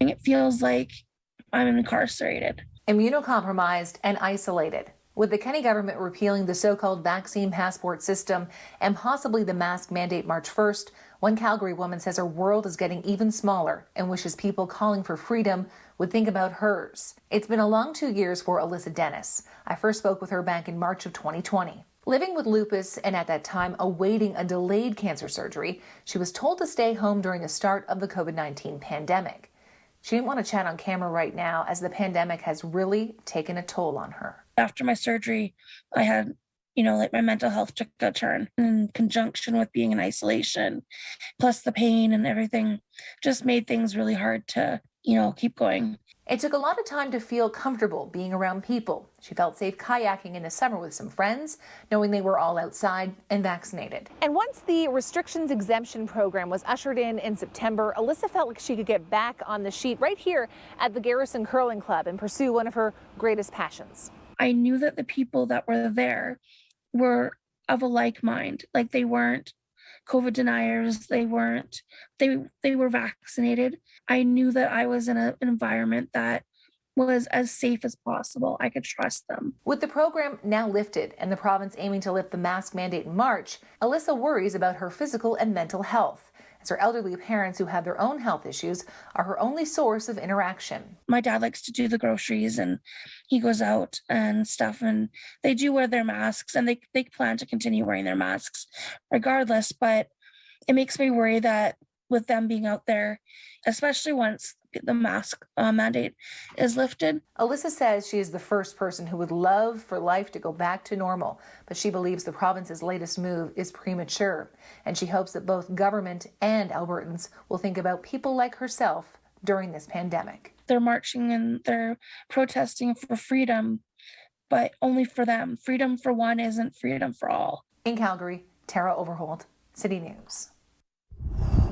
It feels like I'm incarcerated. Immunocompromised and isolated. With the Kenney government repealing the so-called vaccine passport system and possibly the mask mandate March 1st, one Calgary woman says her world is getting even smaller and wishes people calling for freedom would think about hers. It's been a long 2 years for Alyssa Dennis. I first spoke with her back in March of 2020. Living with lupus and at that time awaiting a delayed cancer surgery, she was told to stay home during the start of the COVID-19 pandemic. She didn't want to chat on camera right now as the pandemic has really taken a toll on her. After my surgery, I had, like my mental health took a turn in conjunction with being in isolation, plus the pain and everything just made things really hard to, keep going. It took a lot of time to feel comfortable being around people. She felt safe kayaking in the summer with some friends, knowing they were all outside and vaccinated. And once the restrictions exemption program was ushered in September, Alyssa felt like she could get back on the sheet right here at the Garrison Curling Club and pursue one of her greatest passions. I knew that the people that were there were of a like mind. Like they weren't COVID deniers. They were vaccinated. I knew that I was in an environment that was as safe as possible. I could trust them. With the program now lifted and the province aiming to lift the mask mandate in March, Alyssa worries about her physical and mental health, as her elderly parents who have their own health issues are her only source of interaction. My dad likes to do the groceries and he goes out and stuff, and they do wear their masks, and they plan to continue wearing their masks regardless. But it makes me worry that with them being out there, especially once the mask mandate is lifted. Alyssa says she is the first person who would love for life to go back to normal, but she believes the province's latest move is premature, and she hopes that both government and Albertans will think about people like herself during this pandemic. They're marching and they're protesting for freedom, but only for them. Freedom for one isn't freedom for all. In Calgary, Tara Overholt, City News.